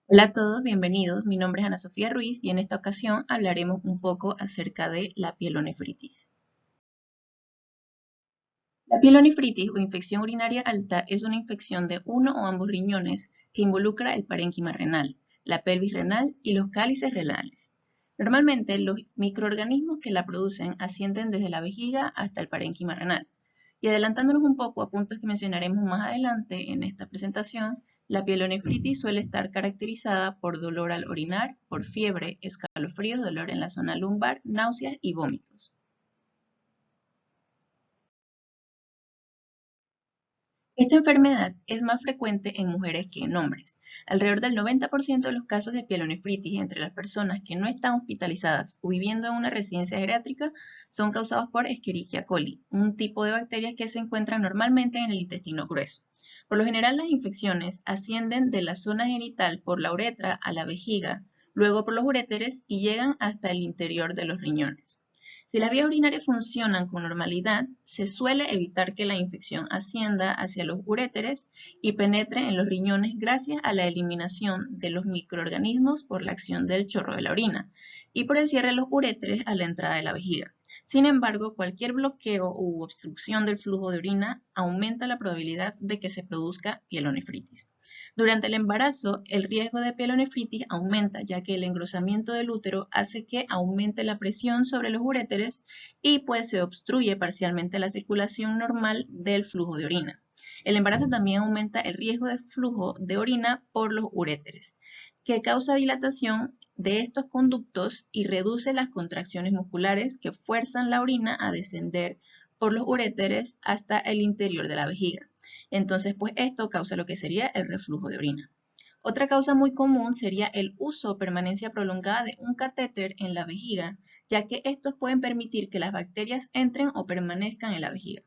Hola a todos, bienvenidos. Mi nombre es Ana Sofía Ruiz y en esta ocasión hablaremos un poco acerca de la pielonefritis. La pielonefritis o infección urinaria alta es una infección de uno o ambos riñones que involucra el parénquima renal, la pelvis renal y los cálices renales. Normalmente los microorganismos que la producen ascienden desde la vejiga hasta el parénquima renal. Y adelantándonos un poco a puntos que mencionaremos más adelante en esta presentación, la pielonefritis suele estar caracterizada por dolor al orinar, por fiebre, escalofríos, dolor en la zona lumbar, náuseas y vómitos. Esta enfermedad es más frecuente en mujeres que en hombres. Alrededor del 90% de los casos de pielonefritis entre las personas que no están hospitalizadas o viviendo en una residencia geriátrica son causados por Escherichia coli, un tipo de bacterias que se encuentran normalmente en el intestino grueso. Por lo general, las infecciones ascienden de la zona genital por la uretra a la vejiga, luego por los uréteres y llegan hasta el interior de los riñones. Si las vías urinarias funcionan con normalidad, se suele evitar que la infección ascienda hacia los uréteres y penetre en los riñones gracias a la eliminación de los microorganismos por la acción del chorro de la orina y por el cierre de los uréteres a la entrada de la vejiga. Sin embargo, cualquier bloqueo u obstrucción del flujo de orina aumenta la probabilidad de que se produzca pielonefritis. Durante el embarazo, el riesgo de pielonefritis aumenta, ya que el engrosamiento del útero hace que aumente la presión sobre los uréteres y pues se obstruye parcialmente la circulación normal del flujo de orina. El embarazo también aumenta el riesgo de flujo de orina por los uréteres, que causa dilatación de estos conductos y reduce las contracciones musculares que fuerzan la orina a descender por los uréteres hasta el interior de la vejiga. Entonces, pues esto causa lo que sería el reflujo de orina. Otra causa muy común sería el uso o permanencia prolongada de un catéter en la vejiga, ya que estos pueden permitir que las bacterias entren o permanezcan en la vejiga.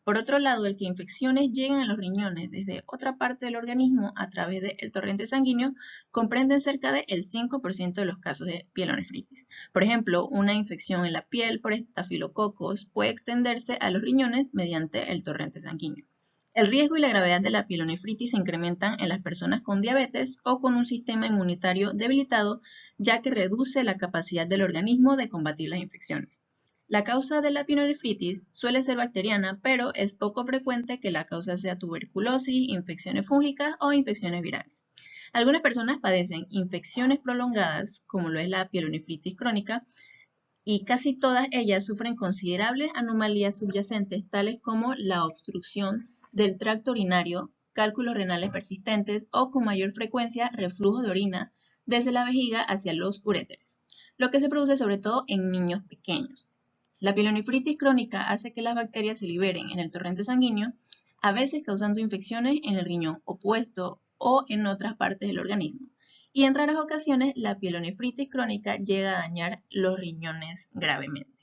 Por otro lado, el que infecciones lleguen a los riñones desde otra parte del organismo a través del torrente sanguíneo comprenden cerca del 5% de los casos de pielonefritis. Por ejemplo, una infección en la piel por estafilococos puede extenderse a los riñones mediante el torrente sanguíneo. El riesgo y la gravedad de la pielonefritis se incrementan en las personas con diabetes o con un sistema inmunitario debilitado, ya que reduce la capacidad del organismo de combatir las infecciones. La causa de la pielonefritis suele ser bacteriana, pero es poco frecuente que la causa sea tuberculosis, infecciones fúngicas o infecciones virales. Algunas personas padecen infecciones prolongadas, como lo es la pielonefritis crónica, y casi todas ellas sufren considerables anomalías subyacentes, tales como la obstrucción del tracto urinario, cálculos renales persistentes o, con mayor frecuencia, reflujo de orina desde la vejiga hacia los uréteres, lo que se produce sobre todo en niños pequeños. La pielonefritis crónica hace que las bacterias se liberen en el torrente sanguíneo, a veces causando infecciones en el riñón opuesto o en otras partes del organismo. Y en raras ocasiones, la pielonefritis crónica llega a dañar los riñones gravemente.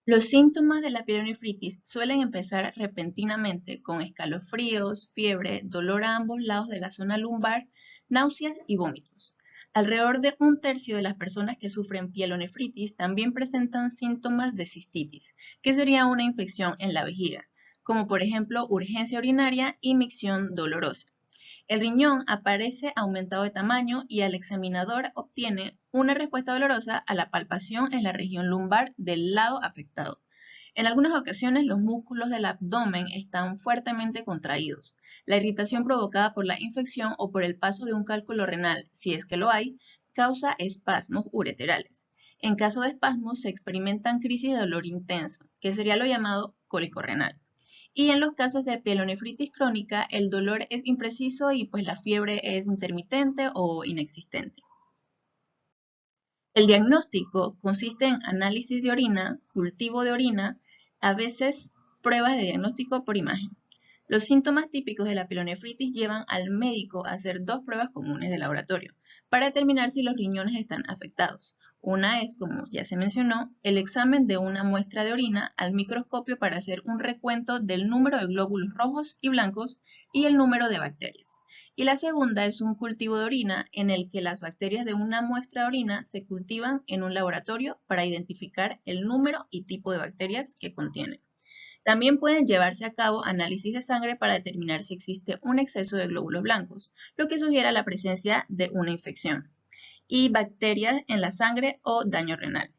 Los síntomas de la pielonefritis suelen empezar repentinamente con escalofríos, fiebre, dolor a ambos lados de la zona lumbar, náuseas y vómitos. Alrededor de un tercio de las personas que sufren pielonefritis también presentan síntomas de cistitis, que sería una infección en la vejiga, como por ejemplo urgencia urinaria y micción dolorosa. El riñón aparece aumentado de tamaño y el examinador obtiene una respuesta dolorosa a la palpación en la región lumbar del lado afectado. En algunas ocasiones los músculos del abdomen están fuertemente contraídos. La irritación provocada por la infección o por el paso de un cálculo renal, si es que lo hay, causa espasmos ureterales. En caso de espasmos se experimentan crisis de dolor intenso, que sería lo llamado cólico renal. Y en los casos de pielonefritis crónica, el dolor es impreciso y pues la fiebre es intermitente o inexistente. El diagnóstico consiste en análisis de orina, cultivo de orina, a veces pruebas de diagnóstico por imagen. Los síntomas típicos de la pielonefritis llevan al médico a hacer dos pruebas comunes de laboratorio para determinar si los riñones están afectados. Una es, como ya se mencionó, el examen de una muestra de orina al microscopio para hacer un recuento del número de glóbulos rojos y blancos y el número de bacterias. Y la segunda es un cultivo de orina en el que las bacterias de una muestra de orina se cultivan en un laboratorio para identificar el número y tipo de bacterias que contienen. También pueden llevarse a cabo análisis de sangre para determinar si existe un exceso de glóbulos blancos, lo que sugiere la presencia de una infección, y bacterias en la sangre o daño renal.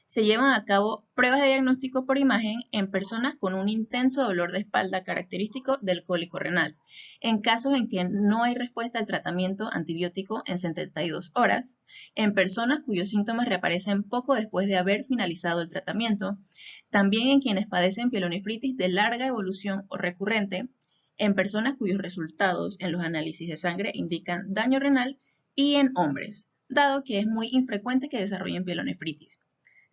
Se llevan a cabo pruebas de diagnóstico por imagen en personas con un intenso dolor de espalda característico del cólico renal, en casos en que no hay respuesta al tratamiento antibiótico en 72 horas, en personas cuyos síntomas reaparecen poco después de haber finalizado el tratamiento, también en quienes padecen pielonefritis de larga evolución o recurrente, en personas cuyos resultados en los análisis de sangre indican daño renal y en hombres, dado que es muy infrecuente que desarrollen pielonefritis.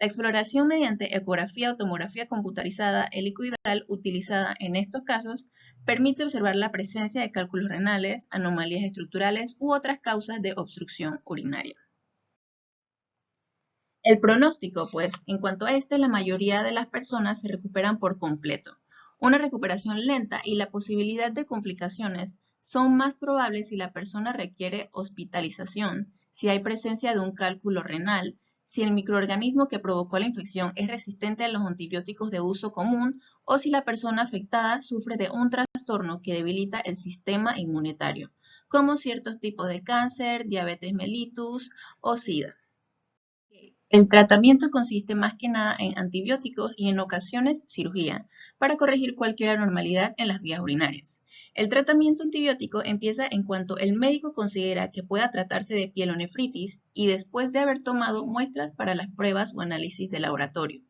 La exploración mediante ecografía o tomografía computarizada helicoidal utilizada en estos casos permite observar la presencia de cálculos renales, anomalías estructurales u otras causas de obstrucción urinaria. El pronóstico, pues, en cuanto a este, la mayoría de las personas se recuperan por completo. Una recuperación lenta y la posibilidad de complicaciones son más probables si la persona requiere hospitalización, si hay presencia de un cálculo renal, si el microorganismo que provocó la infección es resistente a los antibióticos de uso común o si la persona afectada sufre de un trastorno que debilita el sistema inmunitario, como ciertos tipos de cáncer, diabetes mellitus o SIDA. El tratamiento consiste más que nada en antibióticos y en ocasiones cirugía, para corregir cualquier anormalidad en las vías urinarias. El tratamiento antibiótico empieza en cuanto el médico considera que pueda tratarse de pielonefritis y después de haber tomado muestras para las pruebas o análisis de laboratorio.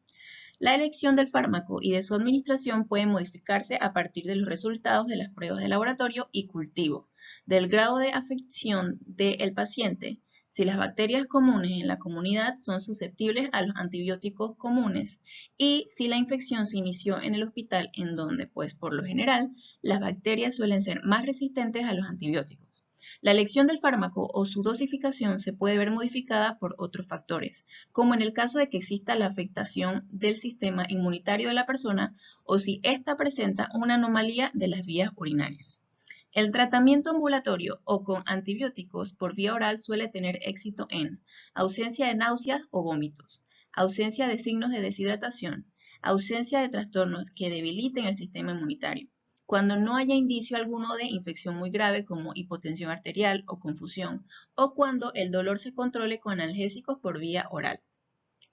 La elección del fármaco y de su administración puede modificarse a partir de los resultados de las pruebas de laboratorio y cultivo, del grado de afección del paciente, si las bacterias comunes en la comunidad son susceptibles a los antibióticos comunes y si la infección se inició en el hospital en donde, pues por lo general, las bacterias suelen ser más resistentes a los antibióticos. La elección del fármaco o su dosificación se puede ver modificada por otros factores, como en el caso de que exista la afectación del sistema inmunitario de la persona o si ésta presenta una anomalía de las vías urinarias. El tratamiento ambulatorio o con antibióticos por vía oral suele tener éxito en ausencia de náuseas o vómitos, ausencia de signos de deshidratación, ausencia de trastornos que debiliten el sistema inmunitario, cuando no haya indicio alguno de infección muy grave como hipotensión arterial o confusión, o cuando el dolor se controle con analgésicos por vía oral.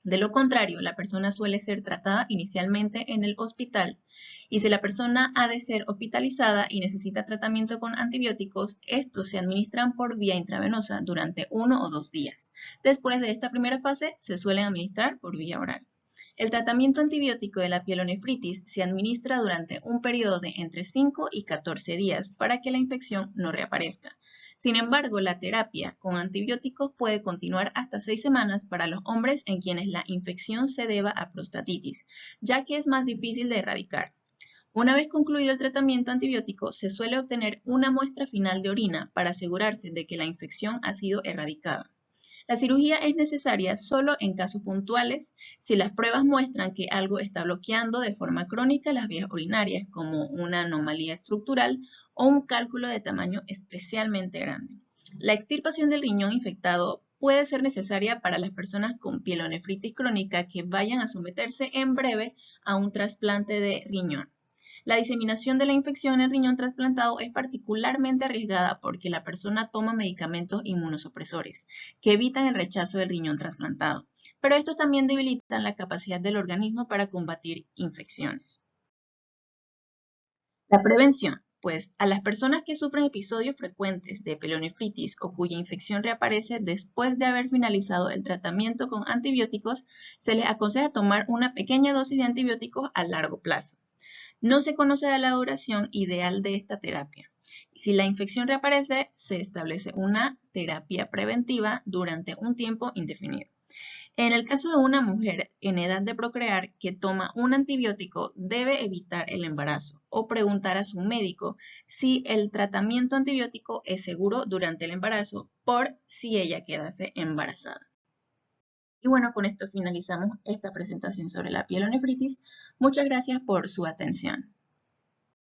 De lo contrario, la persona suele ser tratada inicialmente en el hospital y si la persona ha de ser hospitalizada y necesita tratamiento con antibióticos, estos se administran por vía intravenosa durante 1 o 2 días. Después de esta primera fase, se suelen administrar por vía oral. El tratamiento antibiótico de la pielonefritis se administra durante un periodo de entre 5 y 14 días para que la infección no reaparezca. Sin embargo, la terapia con antibióticos puede continuar hasta 6 semanas para los hombres en quienes la infección se deba a prostatitis, ya que es más difícil de erradicar. Una vez concluido el tratamiento antibiótico, se suele obtener una muestra final de orina para asegurarse de que la infección ha sido erradicada. La cirugía es necesaria solo en casos puntuales si las pruebas muestran que algo está bloqueando de forma crónica las vías urinarias, como una anomalía estructural o un cálculo de tamaño especialmente grande. La extirpación del riñón infectado puede ser necesaria para las personas con pielonefritis crónica que vayan a someterse en breve a un trasplante de riñón. La diseminación de la infección en el riñón trasplantado es particularmente arriesgada porque la persona toma medicamentos inmunosupresores que evitan el rechazo del riñón trasplantado, pero estos también debilitan la capacidad del organismo para combatir infecciones. La prevención, pues a las personas que sufren episodios frecuentes de pielonefritis o cuya infección reaparece después de haber finalizado el tratamiento con antibióticos, se les aconseja tomar una pequeña dosis de antibióticos a largo plazo. No se conoce la duración ideal de esta terapia. Si la infección reaparece, se establece una terapia preventiva durante un tiempo indefinido. En el caso de una mujer en edad de procrear que toma un antibiótico, debe evitar el embarazo o preguntar a su médico si el tratamiento antibiótico es seguro durante el embarazo por si ella quedase embarazada. Y bueno, con esto finalizamos esta presentación sobre la pielonefritis. Muchas gracias por su atención.